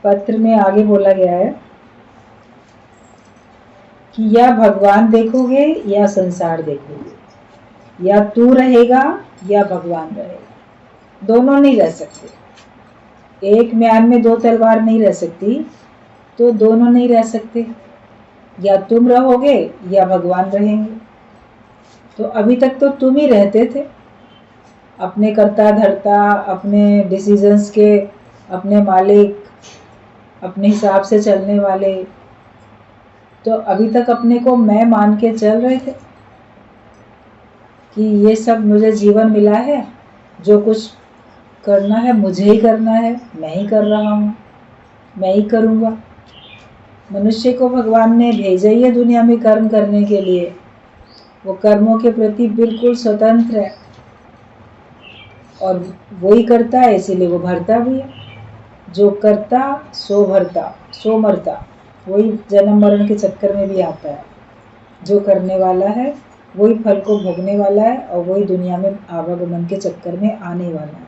पत्र में आगे बोला गया है कि या भगवान देखोगे या संसार देखोगे, या तू रहेगा या भगवान रहेगा, दोनों नहीं रह सकते। एक म्यान में दो तलवार नहीं रह सकती, तो दोनों नहीं रह सकते, या तुम रहोगे या भगवान रहेंगे। तो अभी तक तो तुम ही रहते थे, अपने कर्ता धर्ता, अपने डिसीजंस के अपने मालिक, अपने हिसाब से चलने वाले। तो अभी तक अपने को मैं मान के चल रहे थे कि ये सब मुझे जीवन मिला है, जो कुछ करना है मुझे ही करना है, मैं ही कर रहा हूँ, मैं ही करूँगा। मनुष्य को भगवान ने भेजा ही है दुनिया में कर्म करने के लिए। वो कर्मों के प्रति बिल्कुल स्वतंत्र है और वो ही करता है, इसीलिए वो भरता भी है। जो करता सो भरता सो मरता, वही जन्म मरण के चक्कर में भी आता है। जो करने वाला है वही फल को भोगने वाला है और वही दुनिया में आवागमन के चक्कर में आने वाला है।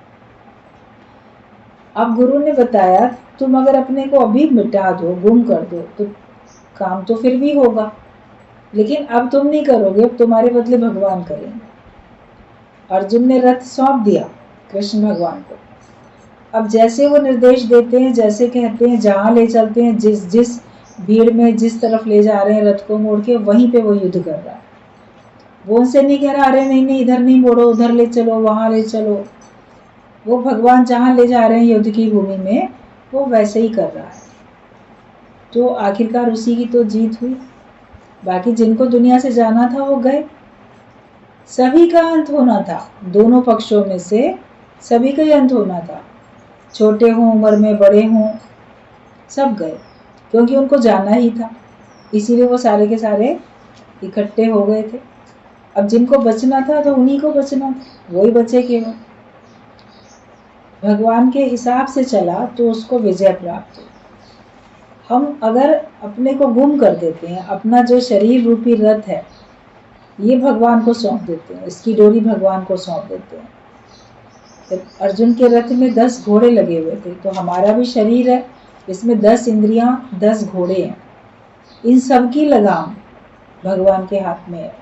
अब गुरु ने बताया तुम अगर अपने को अभी मिटा दो, गुम कर दो, तो काम तो फिर भी होगा, लेकिन अब तुम नहीं करोगे, अब तुम्हारे बदले भगवान करेंगे। अर्जुन ने रथ सौंप दिया कृष्ण भगवान को। अब जैसे वो निर्देश देते हैं, जैसे कहते हैं, जहां ले चलते हैं, जिस जिस भीड़ में जिस तरफ ले जा रहे हैं रथ को मोड़ के, वहीं पे वो युद्ध कर रहा है। वो उनसे नहीं कह रहा अरे नहीं नहीं इधर नहीं मोड़ो, उधर ले चलो, वहां ले चलो। वो भगवान जहां ले जा रहे हैं युद्ध की भूमि में, वो वैसे ही कर रहा है। तो आखिरकार उसी की तो जीत हुई। बाकी जिनको दुनिया से जाना था वो गए, सभी का अंत होना था। दोनों पक्षों में से सभी का ही अंत होना था, छोटे हों उम्र में, बड़े हों, सब गए, क्योंकि उनको जाना ही था। इसीलिए वो सारे के सारे इकट्ठे हो गए थे। अब जिनको बचना था तो उन्हीं को बचना था, वही बचे केवल। भगवान के हिसाब से चला तो उसको विजय प्राप्त हुई। हम अगर अपने को गुम कर देते हैं, अपना जो शरीर रूपी रथ है ये भगवान को सौंप देते हैं, इसकी डोरी भगवान को सौंप देते हैं। तो अर्जुन के रथ में 10 घोड़े लगे हुए थे, तो हमारा भी शरीर है, इसमें 10 इंद्रियां, 10 घोड़े हैं। इन सब की लगाम भगवान के हाथ में है।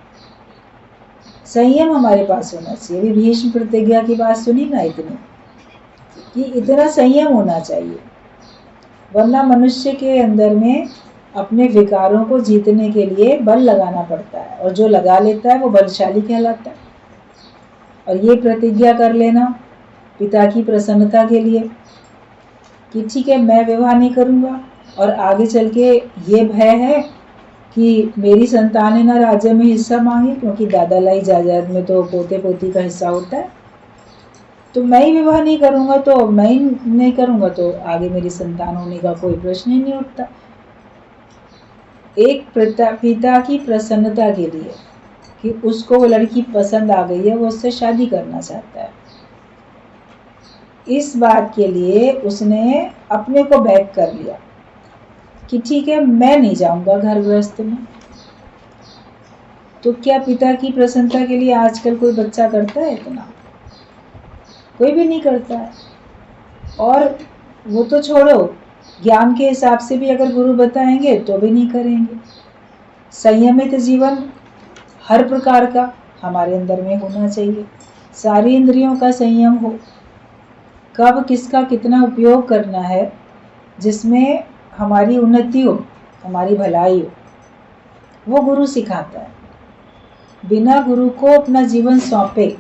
संयम हमारे पास होना चाहिए। अभी भीष्म प्रतिज्ञा की बात सुनी ना, इतनी कि इतना संयम होना चाहिए, वरना मनुष्य के अंदर में अपने विकारों को जीतने के लिए बल लगाना पड़ता है, और जो लगा लेता है वो बलशाली कहलाता है। और ये प्रतिज्ञा कर लेना पिता की प्रसन्नता के लिए कि ठीक है मैं विवाह नहीं करूँगा, और आगे चल के ये भय है कि मेरी संतानें ना राज्य में हिस्सा मांगे, क्योंकि दादा लाई जायदाद में तो पोते पोती का हिस्सा होता है। तो मैं ही विवाह नहीं करूँगा, तो मैं ही नहीं करूँगा तो आगे मेरी संतान होने का कोई प्रश्न ही नहीं उठता। एक पिता की प्रसन्नता के लिए कि उसको वो लड़की पसंद आ गई है, वो उससे शादी करना चाहता है, इस बात के लिए उसने अपने को बैक कर लिया कि ठीक है मैं नहीं जाऊंगा घर गृहस्थ में। तो क्या पिता की प्रसन्नता के लिए आजकल कोई बच्चा करता है? इतना कोई भी नहीं करता है। और वो तो छोड़ो, ज्ञान के हिसाब से भी अगर गुरु बताएंगे तो भी नहीं करेंगे। संयमित जीवन हर प्रकार का हमारे अंदर में होना चाहिए, सारी इंद्रियों का संयम हो, कब किसका कितना उपयोग करना है, जिसमें हमारी उन्नति हो, हमारी भलाई हो, वो गुरु सिखाता है। बिना गुरु को अपना जीवन सौंपे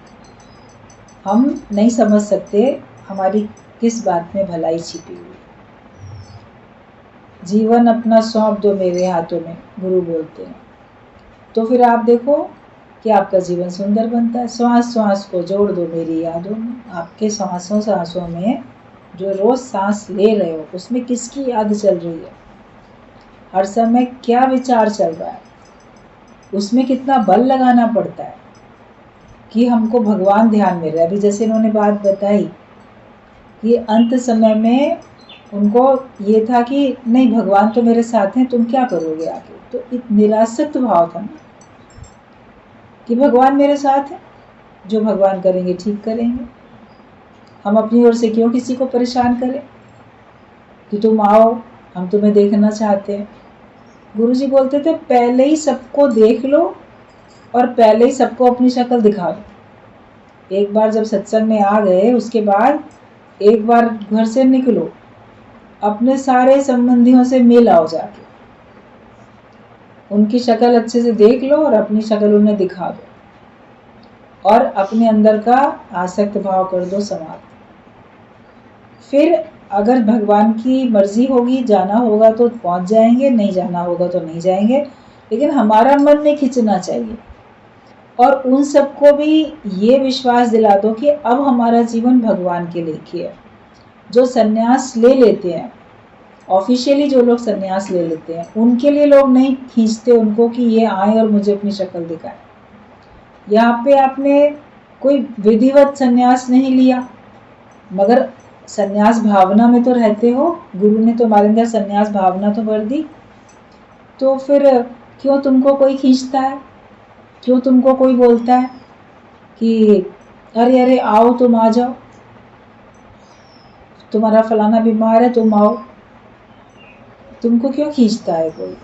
हम नहीं समझ सकते हमारी किस बात में भलाई छिपी हुई। जीवन अपना सौंप दो मेरे हाथों में, गुरु बोलते हैं। तो फिर आप देखो कि आपका जीवन सुंदर बनता है। श्वास श्वास को जोड़ दो मेरी यादों में। आपके सांसों सांसों में जो रोज सांस ले रहे हो, उसमें किसकी याद चल रही है, हर समय क्या विचार चल रहा है, उसमें कितना बल लगाना पड़ता है कि हमको भगवान ध्यान में रहे। अभी जैसे इन्होंने बात बताई कि अंत समय में उनको ये था कि नहीं भगवान तो मेरे साथ हैं, तुम क्या करोगे आगे। तो एक निरासक्त भाव था ना कि भगवान मेरे साथ है, जो भगवान करेंगे ठीक करेंगे, हम अपनी ओर से क्यों किसी को परेशान करें। कि तुम आओ, हम तुम्हें देखना चाहते हैं। गुरुजी बोलते थे पहले ही सबको देख लो और पहले ही सबको अपनी शक्ल दिखा दो। एक बार जब सत्संग में आ गए उसके बाद एक बार घर से निकलो, अपने सारे संबंधियों से मिल आओ, जाके उनकी शक्ल अच्छे से देख लो और अपनी शक्ल उन्हें दिखा दो और अपने अंदर का आसक्त भाव कर दो समाप्त। फिर अगर भगवान की मर्जी होगी, जाना होगा तो पहुंच जाएंगे, नहीं जाना होगा तो नहीं जाएंगे, लेकिन हमारा मन नहीं खिंचना चाहिए। और उन सबको भी ये विश्वास दिला दो कि अब हमारा जीवन भगवान के लेके है। जो सन्यास ले लेते हैं, ऑफिशियली जो लोग सन्यास ले लेते हैं, उनके लिए लोग नहीं खींचते उनको कि ये आए और मुझे अपनी शक्ल दिखाए। यहाँ पे आपने कोई विधिवत सन्यास नहीं लिया, मगर सन्यास भावना में तो रहते हो। गुरु ने तो हमारे अंदर सन्यास भावना तो भर दी, तो फिर क्यों तुमको कोई खींचता है, क्यों तुमको कोई बोलता है कि अरे अरे आओ, तुम आ जाओ, तुम्हारा फलाना बीमार है तुम आओ। तुमको क्यों खींचता है कोई?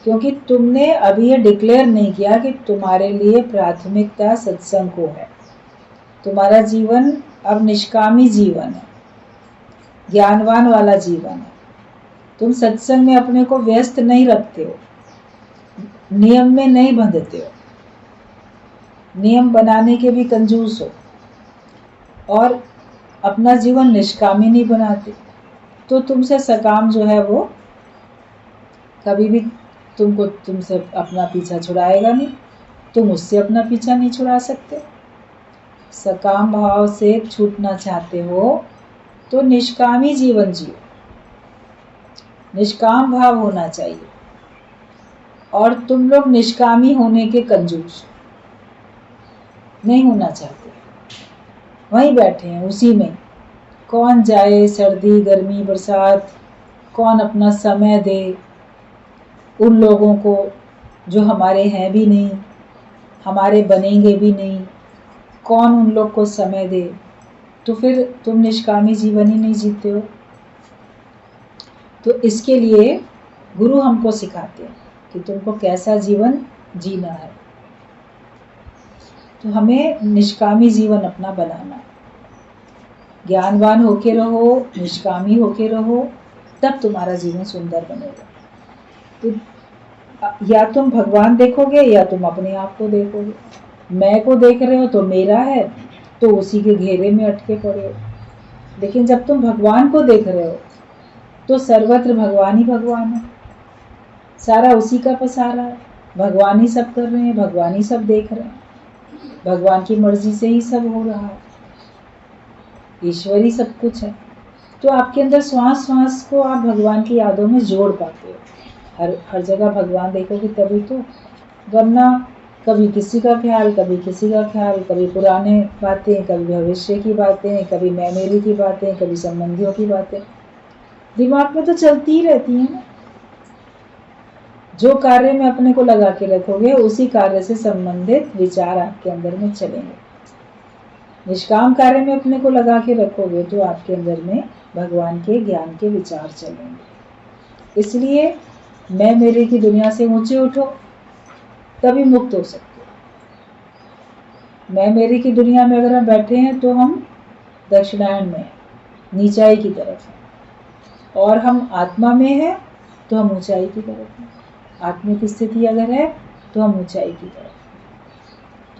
क्योंकि तुमने अभी ये डिक्लेयर नहीं किया कि तुम्हारे लिए प्राथमिकता सत्संग को है। तुम्हारा जीवन अब निष्कामी जीवन है, ज्ञानवान वाला जीवन है। तुम सत्संग में अपने को व्यस्त नहीं रखते हो, नियम में नहीं बंधते हो, नियम बनाने के भी कंजूस हो और अपना जीवन निष्कामी नहीं बनाते, तो तुमसे सकाम जो है वो कभी भी तुमसे अपना पीछा छुड़ाएगा नहीं, तुम उससे अपना पीछा नहीं छुड़ा सकते। सकाम भाव से छूटना चाहते हो तो निष्कामी जीवन जियो, निष्काम भाव होना चाहिए। और तुम लोग निष्कामी होने के कंजूस नहीं होना चाहते, वहीं बैठे हैं उसी में। कौन जाए सर्दी गर्मी बरसात, कौन अपना समय दे उन लोगों को जो हमारे हैं भी नहीं, हमारे बनेंगे भी नहीं, कौन उन लोग को समय दे? तो फिर तुम निष्कामी जीवन ही नहीं जीते हो। तो इसके लिए गुरु हमको सिखाते हैं कि तुमको कैसा जीवन जीना है। तो हमें निष्कामी जीवन अपना बनाना है। ज्ञानवान होके रहो, निष्कामी होके रहो, तब तुम्हारा जीवन सुंदर बनेगा। तो या तुम भगवान देखोगे या तुम अपने आप को देखोगे। मैं को देख रहे हो तो मेरा है, तो उसी के घेरे में अटके पड़े हो। लेकिन जब तुम भगवान को देख रहे हो तो सर्वत्र भगवान ही भगवान है, सारा उसी का पसारा है। भगवान ही सब कर रहे हैं, भगवान ही सब देख रहे हैं, भगवान की मर्जी से ही सब हो रहा है, ईश्वरी सब कुछ है। तो आपके अंदर श्वास श्वास को आप भगवान की यादों में जोड़ पाते हो। हर जगह भगवान देखोगे तभी तो, वरना कभी किसी का ख्याल, कभी किसी का ख्याल, कभी पुराने बातें, कभी भविष्य की बातें, कभी मैं मेरी की बातें, कभी संबंधियों की बातें दिमाग में तो चलती ही रहती है ना। जो कार्य में अपने को लगा के रखोगे उसी कार्य से संबंधित विचार आपके अंदर में चलेंगे। निष्काम कार्य में अपने को लगा के रखोगे तो आपके अंदर में भगवान के ज्ञान के विचार चलेंगे। इसलिए मैं मेरे की दुनिया से ऊंचे उठो, तभी मुक्त हो सकते हो। मैं मेरी की दुनिया में अगर हम बैठे हैं तो हम दक्षिणायन में, नीचाई की तरफ हैं, और हम आत्मा में हैं तो हम ऊंचाई की तरफ हैं। आत्मिक स्थिति अगर है तो हम ऊंचाई की तरफ।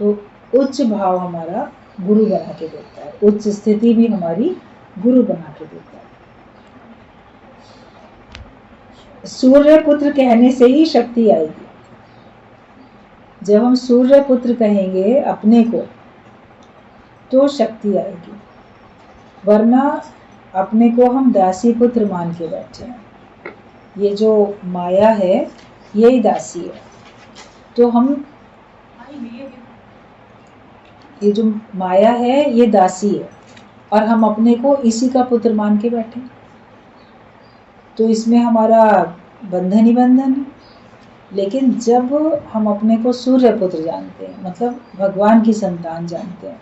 तो उच्च भाव हमारा गुरु बना के देता है, उच्च स्थिति भी हमारी गुरु बना के देता है। सूर्य पुत्र कहने से ही शक्ति आएगी। जब हम सूर्य पुत्र कहेंगे अपने को तो शक्ति आएगी, वरना अपने को हम दासी पुत्र मान के बैठे हैं। ये जो माया है यही दासी है। तो हम, ये जो माया है ये दासी है और हम अपने को इसी का पुत्र मान के बैठे। तो इसमें हमारा बंधन ही बंधन है। लेकिन जब हम अपने को सूर्य पुत्र जानते हैं, मतलब भगवान की संतान जानते हैं,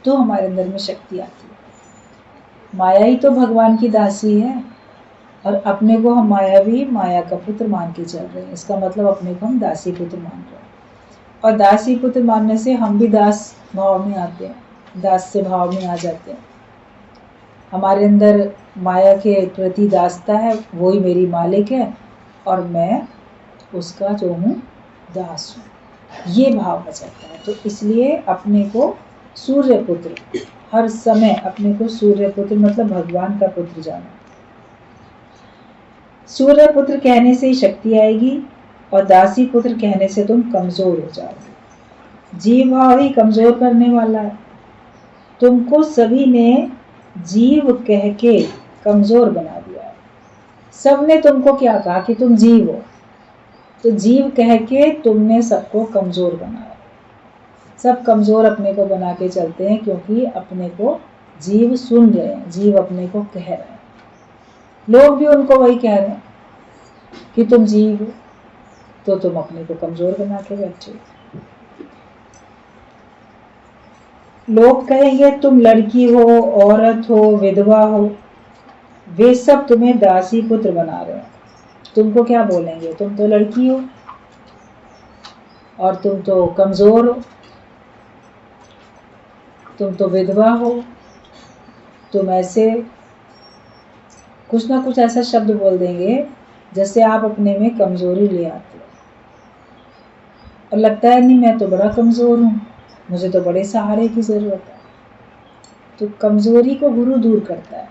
तो हमारे अंदर में शक्ति आती है। माया ही तो भगवान की दासी है और अपने को हम मायावी, माया का पुत्र मान के चल रहे हैं। इसका मतलब अपने को हम दासी पुत्र मान रहे हैं, और दासी पुत्र मानने से हम भी दास भाव में आते हैं, दास से भाव में आ जाते हैं। हमारे अंदर माया के प्रति दासता है, वही मेरी मालिक है और मैं उसका जो हूँ दास हूँ, ये भाव आ जाता है। तो इसलिए अपने को सूर्य पुत्र, हर समय अपने को सूर्य पुत्र मतलब भगवान का पुत्र जाना। सूर्य पुत्र कहने से ही शक्ति आएगी, और दासी पुत्र कहने से तुम कमजोर हो जाओगे। जीव भाव ही कमजोर करने वाला है। तुमको सभी ने जीव कह के कमजोर बना दिया है। सबने तुमको क्या कहा कि तुम जीव हो, तो जीव कह के तुमने सबको कमजोर बनाया। सब कमजोर अपने को बना के चलते हैं, क्योंकि अपने को जीव सुन रहे हैं, जीव अपने को कह रहे हैं। लोग भी उनको वही कह रहे हैं कि तुम जीव हो, तो तुम अपने को कमजोर बना के बैठे हो। लोग कहेंगे तुम लड़की हो, औरत हो, विधवा हो, वे सब तुम्हें दासी पुत्र बना रहे हैं। तुमको क्या बोलेंगे? तुम तो लड़की हो और तुम तो कमजोर हो, तुम तो विधवा हो, तुम ऐसे कुछ ना कुछ ऐसा शब्द बोल देंगे जैसे आप अपने में कमजोरी ले आते हो, और लगता है नहीं मैं तो बड़ा कमजोर हूँ, मुझे तो बड़े सहारे की जरूरत है। तो कमजोरी को गुरु दूर करता है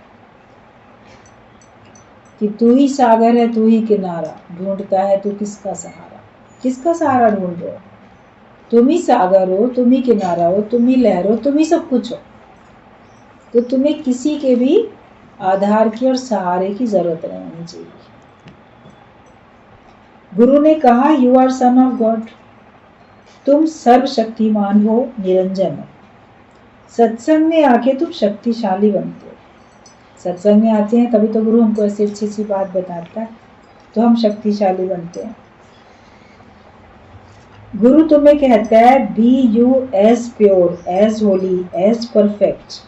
कि तू ही सागर है, तू ही किनारा, ढूंढता है तू किसका सहारा। किसका सहारा ढूंढ रहे हो? तुम ही सागर हो, तुम ही किनारा हो, तुम ही लहर हो, तुम ही सब कुछ हो। तो तुम्हें किसी के भी आधार की और सहारे की जरूरत नहीं होनी चाहिए। गुरु ने कहा you are son of God, तुम सर्वशक्तिमान हो, निरंजन हो। सत्संग में आके तुम शक्तिशाली बनते हो। सत्संग में आते हैं तभी तो गुरु हमको ऐसी अच्छी अच्छी बात बताता है, तो हम शक्तिशाली बनते हैं। गुरु तुम्हें कहता है be you as pure, as holy, as perfect,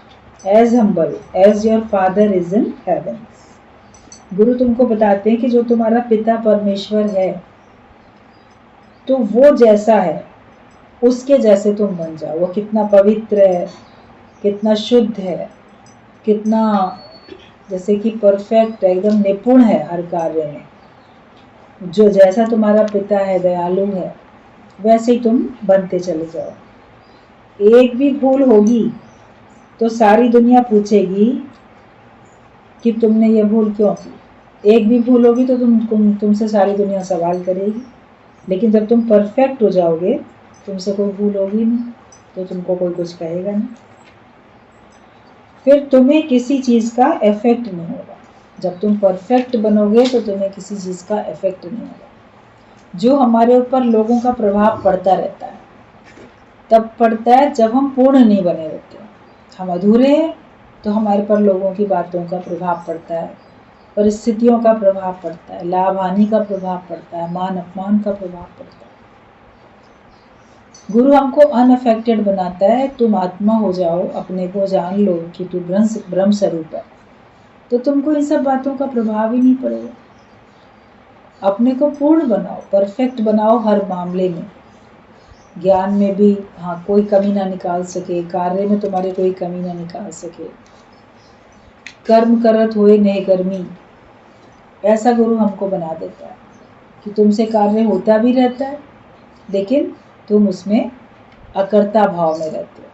as humble as your father is in heaven. गुरु तुमको बताते हैं कि जो तुम्हारा पिता परमेश्वर है, तो वो जैसा है उसके जैसे तुम बन जाओ। वो कितना पवित्र है, कितना शुद्ध है, कितना जैसे कि परफेक्ट है, एकदम निपुण है हर कार्य में। जो जैसा तुम्हारा पिता है, दयालु है, वैसे ही तुम बनते चले जाओ। एक भी भूल होगी तो सारी दुनिया पूछेगी कि तुमने ये भूल क्यों की। एक भी भूल होगी तो तुमसे सारी दुनिया सवाल करेगी। लेकिन जब तुम परफेक्ट हो जाओगे, तुमसे कोई भूल होगी नहीं, तो तुमको कोई कुछ कहेगा नहीं। फिर तुम्हें किसी चीज़ का इफेक्ट नहीं होगा। जब तुम परफेक्ट बनोगे तो तुम्हें किसी चीज़ का इफेक्ट नहीं होगा। जो हमारे ऊपर लोगों का प्रभाव पड़ता रहता है, तब पड़ता है जब हम पूर्ण नहीं बने रहते। हम अधूरे हैं तो हमारे पर लोगों की बातों का प्रभाव पड़ता है, परिस्थितियों का प्रभाव पड़ता है, लाभ हानि का प्रभाव पड़ता है, मान अपमान का प्रभाव पड़ता है। गुरु हमको अनअफेक्टेड बनाता है। तुम आत्मा हो जाओ, अपने को जान लो कि तू ब्रह्म स्वरूप है, तो तुमको इन सब बातों का प्रभाव ही नहीं पड़ेगा। अपने को पूर्ण बनाओ, परफेक्ट बनाओ हर मामले में। ज्ञान में भी हाँ कोई कमी ना निकाल सके, कार्य में तुम्हारे कोई कमी ना निकाल सके। कर्म करत हुए नहीं कर्मी, ऐसा गुरु हमको बना देता है कि तुमसे कार्य होता भी रहता है, लेकिन तुम उसमें अकर्ता भाव में रहते हो,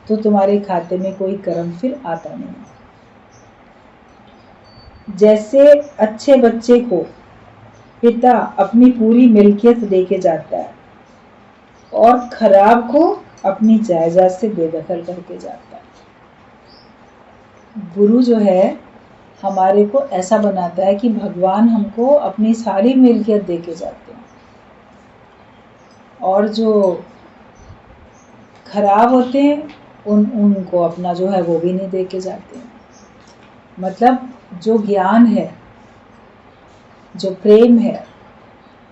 तो तुम्हारे खाते में कोई कर्म फिर आता नहीं। जैसे अच्छे बच्चे को पिता अपनी पूरी मिल्कियत देके जाता है और खराब को अपनी जायदाद से बेदखल करके जाता है, गुरु जो है हमारे को ऐसा बनाता है कि भगवान हमको अपनी सारी मिल्कियत देके जाते हैं, और जो खराब होते हैं उनको अपना जो है वो भी नहीं देके जाते हैं। मतलब जो ज्ञान है, जो प्रेम है,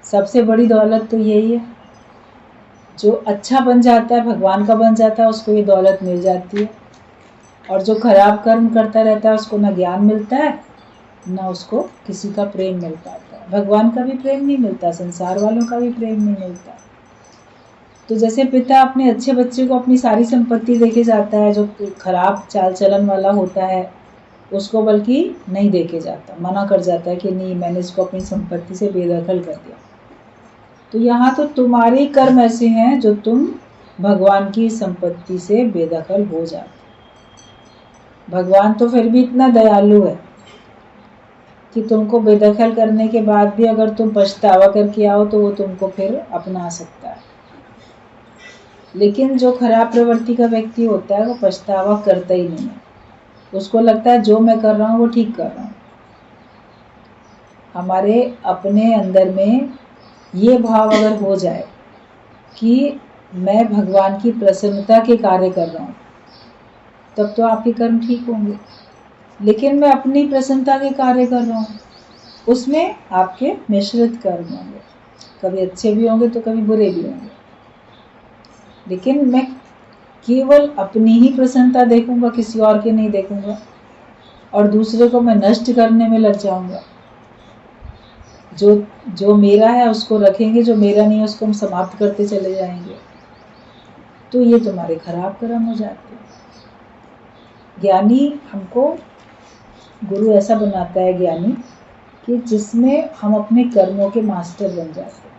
सबसे बड़ी दौलत तो यही है। जो अच्छा बन जाता है, भगवान का बन जाता है, उसको ये दौलत मिल जाती है। और जो खराब कर्म करता रहता है उसको ना ज्ञान मिलता है ना उसको किसी का प्रेम मिल पाता है। भगवान का भी प्रेम नहीं मिलता, संसार वालों का भी प्रेम नहीं मिलता। तो जैसे पिता अपने अच्छे बच्चे को अपनी सारी संपत्ति देके जाता है, जो खराब चाल चलन वाला होता है उसको बल्कि नहीं देके जाता, मना कर जाता है कि नहीं, मैंने इसको अपनी संपत्ति से बेदखल कर दिया। तो यहाँ तो तुम्हारे कर्म ऐसे हैं जो तुम भगवान की संपत्ति से बेदखल हो जाते। भगवान तो फिर भी इतना दयालु है कि तुमको बेदखल करने के बाद भी अगर तुम पछतावा करके आओ तो वो तुमको फिर अपना सकता है। लेकिन जो खराब प्रवृत्ति का व्यक्ति होता है वो पछतावा करता ही नहीं है, उसको लगता है जो मैं कर रहा हूँ वो ठीक कर रहा हूँ। हमारे अपने अंदर में ये भाव अगर हो जाए कि मैं भगवान की प्रसन्नता के कार्य कर रहा हूँ, तब तो आपके कर्म ठीक होंगे। लेकिन मैं अपनी प्रसन्नता के कार्य कर रहा हूँ, उसमें आपके मिश्रित कर्म होंगे, कभी अच्छे भी होंगे तो कभी बुरे भी होंगे। लेकिन मैं केवल अपनी ही प्रसन्नता देखूंगा, किसी और के नहीं देखूंगा, और दूसरे को मैं नष्ट करने में लग जाऊंगा। जो मेरा है उसको रखेंगे, जो मेरा नहीं है उसको हम समाप्त करते चले जाएंगे। तो ये तुम्हारे खराब कर्म हो जाते हैं। ज्ञानी हमको, गुरु ऐसा बनाता है ज्ञानी कि जिसमें हम अपने कर्मों के मास्टर बन जाते हैं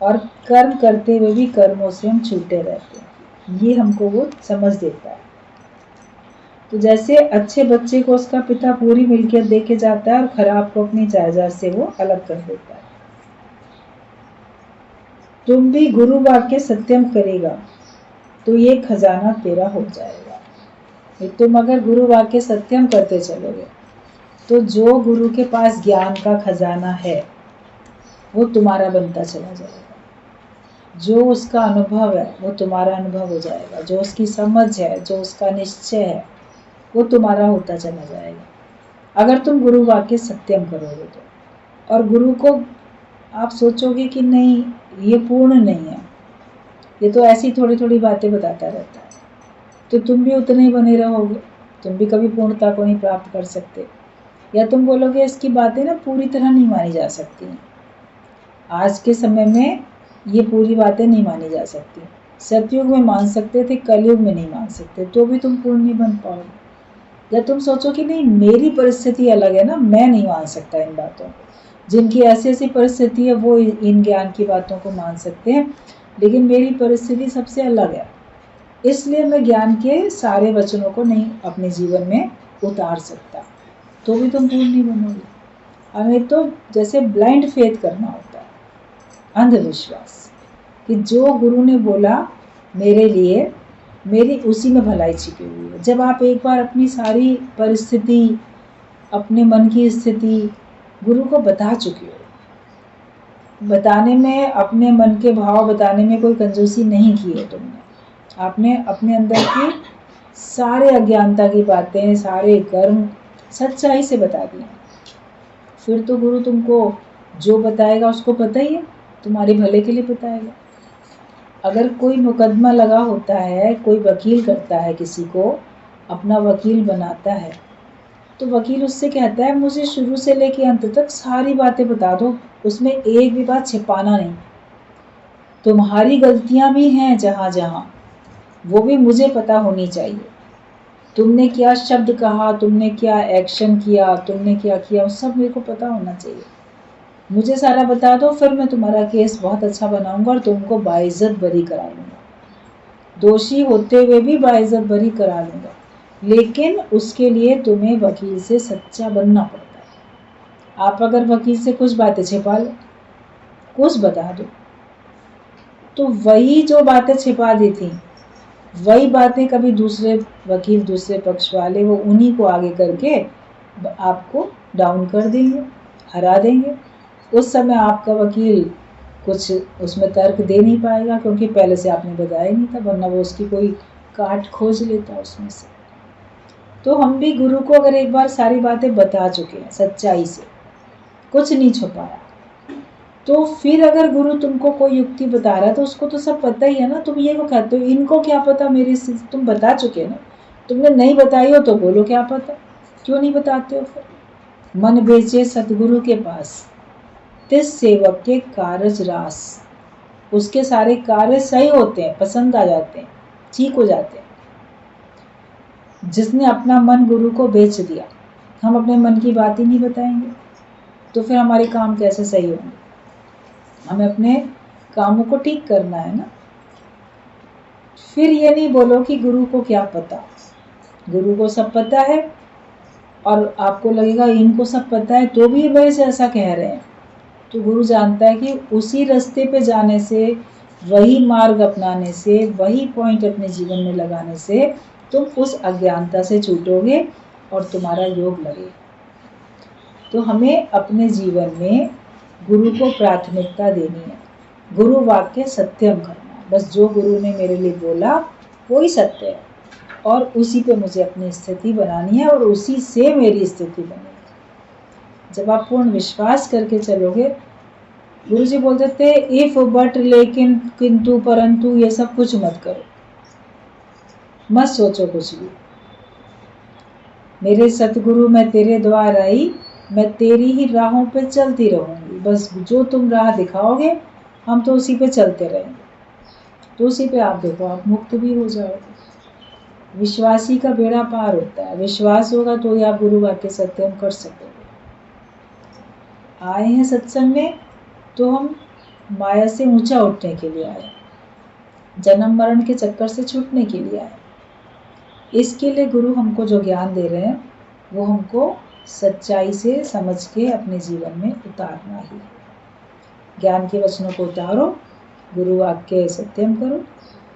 और कर्म करते हुए भी कर्मों से हम छूटे रहते हैं, ये हमको वो समझ देता है। तो जैसे अच्छे बच्चे को उसका पिता पूरी मिल्कियत दे के जाता है और खराब को अपनी जायदाद से वो अलग कर देता है। तुम भी गुरु वाक्य सत्यम करेगा तो ये खजाना तेरा हो जाएगा। तुम अगर गुरु वाक्य सत्यम करते चलोगे तो जो गुरु के पास ज्ञान का खजाना है वो तुम्हारा बनता चला जाएगा। जो उसका अनुभव है वो तुम्हारा अनुभव हो जाएगा। जो उसकी समझ है, जो उसका निश्चय है, वो तुम्हारा होता चला जाएगा अगर तुम गुरु वाक्य सत्यम करोगे तो। और गुरु को आप सोचोगे कि नहीं, ये पूर्ण नहीं है, ये तो ऐसी थोड़ी थोड़ी बातें बताता रहता है, तो तुम भी उतने ही बने रहोगे, तुम भी कभी पूर्णता को नहीं प्राप्त कर सकते। या तुम बोलोगे इसकी बातें ना पूरी तरह नहीं मानी जा सकती, आज के समय में ये पूरी बातें नहीं मानी जा सकती, सतयुग में मान सकते थे, कलयुग में नहीं मान सकते, तो भी तुम पूर्ण नहीं बन पाओगे। या तुम सोचो कि नहीं, मेरी परिस्थिति अलग है ना, मैं नहीं मान सकता इन बातों को, जिनकी ऐसी ऐसी परिस्थिति है वो इन ज्ञान की बातों को मान सकते हैं, लेकिन मेरी परिस्थिति सबसे अलग है, इसलिए मैं ज्ञान के सारे वचनों को नहीं अपने जीवन में उतार सकता, तो भी तुम पूर्ण नहीं बनोगे। हमें तो जैसे ब्लाइंड फेथ करना होता है, अंधविश्वास, कि जो गुरु ने बोला मेरे लिए, मेरी उसी में भलाई छिपी हुई है। जब आप एक बार अपनी सारी परिस्थिति, अपने मन की स्थिति गुरु को बता चुके हो, बताने में, अपने मन के भाव बताने में कोई कंजूसी नहीं की है तुमने, आपने अपने अंदर की सारे अज्ञानता की बातें, सारे कर्म सच्चाई से बता दिए, फिर तो गुरु तुमको जो बताएगा उसको पता ही है, तुम्हारे भले के लिए बताएगा। अगर कोई मुकदमा लगा होता है, कोई वकील करता है, किसी को अपना वकील बनाता है, तो वकील उससे कहता है मुझे शुरू से लेकर अंत तक सारी बातें बता दो, उसमें एक भी बात छिपाना नहीं, तुम्हारी गलतियां भी हैं जहाँ जहाँ, वो भी मुझे पता होनी चाहिए, तुमने क्या शब्द कहा, तुमने क्या एक्शन किया, तुमने क्या किया, वो सब मेरे को पता होना चाहिए, मुझे सारा बता दो, फिर मैं तुम्हारा केस बहुत अच्छा बनाऊंगा और तुमको बाइज्जत बरी करा लूंगा, दोषी होते हुए भी बाइज्जत बरी करा लूंगा। लेकिन उसके लिए तुम्हें वकील से सच्चा बनना पड़ता है। आप अगर वकील से कुछ बातें छिपा लो, कुछ बता दो, तो वही जो बातें छिपा दी थी, वही बातें कभी दूसरे वकील, दूसरे पक्ष वाले, वो उन्हीं को आगे करके आपको डाउन कर देंगे, हरा देंगे। उस समय आपका वकील कुछ उसमें तर्क दे नहीं पाएगा, क्योंकि पहले से आपने बताया नहीं था, वरना वो उसकी कोई काट खोज लेता उसमें से। तो हम भी गुरु को अगर एक बार सारी बातें बता चुके हैं सच्चाई से, कुछ नहीं छुपाया, तो फिर अगर गुरु तुमको कोई युक्ति बता रहा है तो उसको तो सब पता ही है ना, तुम ये को कहते हो इनको क्या पता मेरी स्थिति, तुम बता चुके ना, तुमने नहीं बताई हो तो बोलो क्या पता। क्यों नहीं बताते हो फिर? मन बेचे सतगुरु के पास, तिस सेवक के कारज रास। उसके सारे कार्य सही होते हैं, पसंद आ जाते हैं, ठीक हो जाते हैं। जिसने अपना मन गुरु को बेच दिया, हम अपने मन की बात ही नहीं बताएंगे तो फिर हमारे काम कैसे सही होंगे? हमें अपने कामों को ठीक करना है ना। फिर ये नहीं बोलो कि गुरु को क्या पता, गुरु को सब पता है। और आपको लगेगा इनको सब पता है तो भी ये मेरे से ऐसा कह रहे हैं, तो गुरु जानता है कि उसी रास्ते पे जाने से, वही मार्ग अपनाने से, वही पॉइंट अपने जीवन में लगाने से तुम उस अज्ञानता से छूटोगे और तुम्हारा योग लगेगा। तो हमें अपने जीवन में गुरु को प्राथमिकता देनी है, गुरु वाक्य सत्यम करना। बस जो गुरु ने मेरे लिए बोला वही सत्य है और उसी पे मुझे अपनी स्थिति बनानी है और उसी से मेरी स्थिति बनेगी। जब आप पूर्ण विश्वास करके चलोगे, गुरु जी बोलते थे इफ बट लेकिन किंतु परंतु ये सब कुछ मत करो, मत सोचो कुछ भी। मेरे सतगुरु मैं तेरे द्वार आई, मैं तेरी ही राहों पे चलती रहूंगी। बस जो तुम राह दिखाओगे हम तो उसी पे चलते रहेंगे, तो उसी पे आप देखो आप मुक्त भी हो जाओगे। विश्वासी का बेड़ा पार होता है, विश्वास होगा तो ही आप गुरु वाक्य सत्यम कर सकोगे। आए हैं सत्संग में तो हम माया से ऊंचा उठने के लिए आए, जन्म मरण के चक्कर से छूटने के लिए आए। इसके लिए गुरु हमको जो ज्ञान दे रहे हैं वो हमको सच्चाई से समझ के अपने जीवन में उतारना ही है। ज्ञान के वचनों को उतारो, गुरु वाक्य सत्यम करो,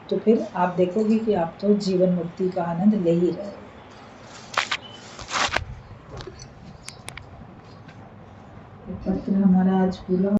तो फिर आप देखोगे कि आप तो जीवन मुक्ति का आनंद ले ही रहे हो। पत्र हमारा आज पूरा